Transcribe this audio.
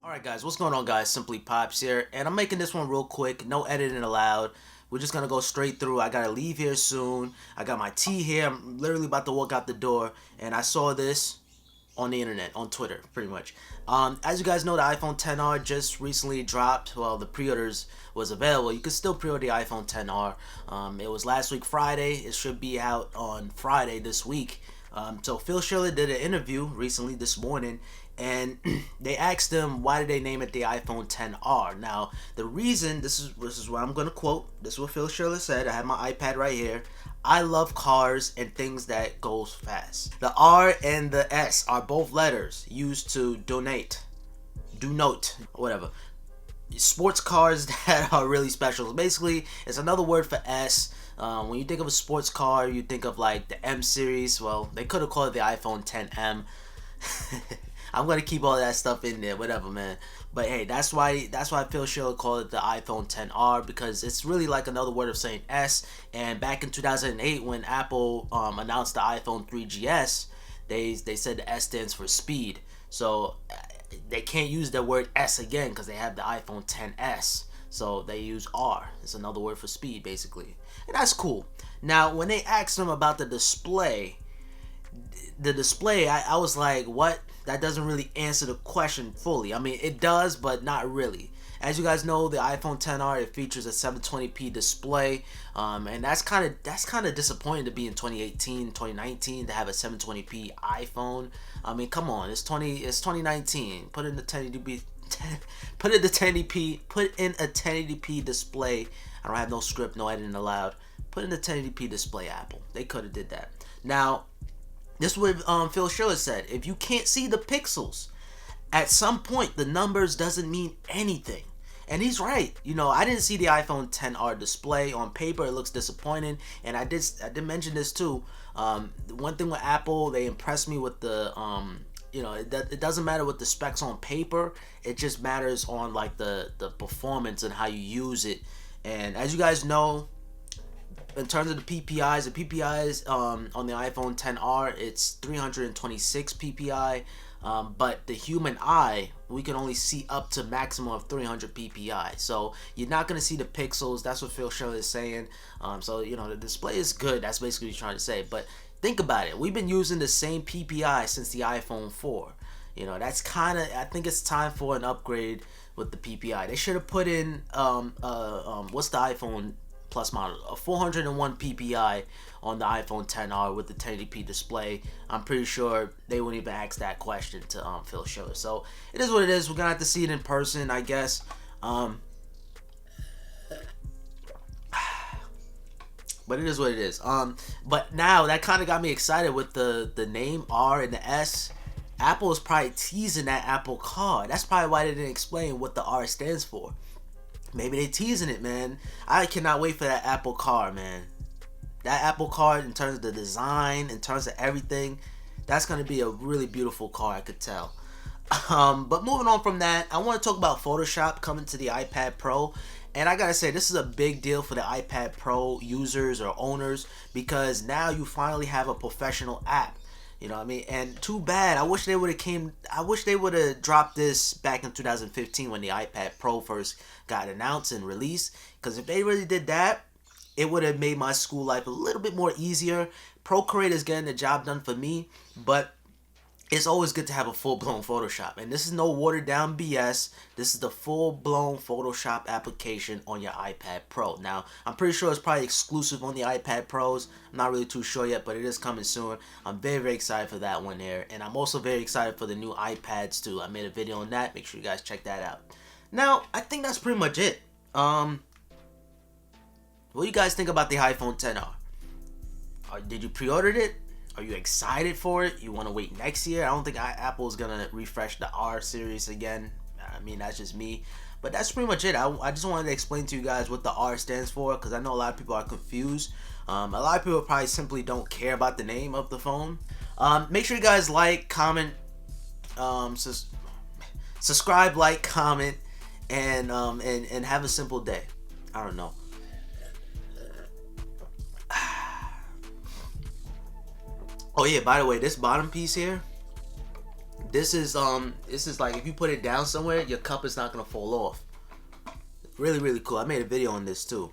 Alright guys, what's going on guys? SimplyPops here, and I'm making this one real quick, no editing allowed. We're just gonna go straight through. I gotta leave here soon. I got my tea here, I'm literally about to walk out the door, and I saw this on the internet, on Twitter, pretty much. As you guys know, the iPhone XR just recently dropped. Well, the pre-orders was available. You can still pre-order the iPhone XR. It was last week Friday. It should be out on Friday this week. So Phil Schiller did an interview recently this morning, and they asked him why did they name it the iPhone XR. Now the reason, this is what I'm gonna quote. This is what Phil Schiller said. I have my iPad right here. I love cars and things that goes fast. The R and the S are both letters used to denote, whatever. Sports cars that are really special. Basically, it's another word for S. When you think of a sports car, you think of like the M series. Well, they could have called it the iPhone XM. I'm gonna keep all that stuff in there, whatever, man. But hey, that's why Phil Schiller called it the iPhone XR, because it's really like another word of saying S. And back in 2008, when Apple announced the iPhone 3GS, they said the S stands for speed. So they can't use the word S again because they have the iPhone XS. So they use R. It's another word for speed, basically. And that's cool. Now, when they asked him about the display, I was like, what? That doesn't really answer the question fully. I mean, it does, but not really. As you guys know, the iPhone XR, it features a 720p display, and that's kind of disappointing to be in 2018, 2019 to have a 720p iPhone. I mean, come on, it's 2019. Put in the 1080p, put in a 1080p display. I don't have no script, no editing allowed. Put in the 1080p display, Apple. They could have did that. Now, this is what Phil Schiller said. If you can't see the pixels, at some point the numbers doesn't mean anything. And he's right. You know, I didn't see the iPhone XR display on paper. It looks disappointing. And I did mention this too. One thing with Apple, they impressed me with the it doesn't matter what the specs on paper. It just matters on like the performance and how you use it. And as you guys know, in terms of the PPIs on the iPhone XR, it's 326 PPI, but the human eye, we can only see up to maximum of 300 PPI. So you're not going to see the pixels. That's what Phil Schiller is saying. So, you know, the display is good. That's basically what he's trying to say. But think about it. We've been using the same PPI since the iPhone 4. You know, that's kind of, I think it's time for an upgrade with the PPI. They should have put in, what's the iPhone Plus model, a 401 PPI on the iPhone XR with the 1080p display. I'm pretty sure they wouldn't even ask that question to Phil Schiller. So it is what it is. We're gonna have to see it in person, I guess. But it is what it is. But now that kind of got me excited with the name R and the S. Apple is probably teasing that Apple Car. That's probably why they didn't explain what the R stands for. Maybe they teasing it, man. I cannot wait for that Apple Car, man. That Apple Car, in terms of the design, in terms of everything, that's going to be a really beautiful car, I could tell. But moving on from that, I want to talk about Photoshop coming to the iPad Pro. And I gotta say, this is a big deal for the iPad Pro users or owners, because now you finally have a professional app. You know what I mean? And too bad. I wish they would have dropped this back in 2015 when the iPad Pro first got announced and released. Because if they really did that, it would have made my school life a little bit more easier. Procreate is getting the job done for me, but it's always good to have a full-blown Photoshop. And this is no watered-down BS. This is the full-blown Photoshop application on your iPad Pro. Now, I'm pretty sure it's probably exclusive on the iPad Pros. I'm not really too sure yet, but it is coming soon. I'm very, very excited for that one there. And I'm also very excited for the new iPads, too. I made a video on that. Make sure you guys check that out. Now, I think that's pretty much it. What do you guys think about the iPhone XR? Did you pre-order it? Are you excited for it? You want to wait next year? I don't think Apple's going to refresh the R series again. I mean, that's just me. But that's pretty much it. I just wanted to explain to you guys what the R stands for, because I know a lot of people are confused. A lot of people probably simply don't care about the name of the phone. Make sure you guys like, comment, subscribe, like, comment, and have a simple day. I don't know. Oh yeah, by the way, this bottom piece here, This is like if you put it down somewhere, your cup is not gonna fall off. Really, really cool. I made a video on this too.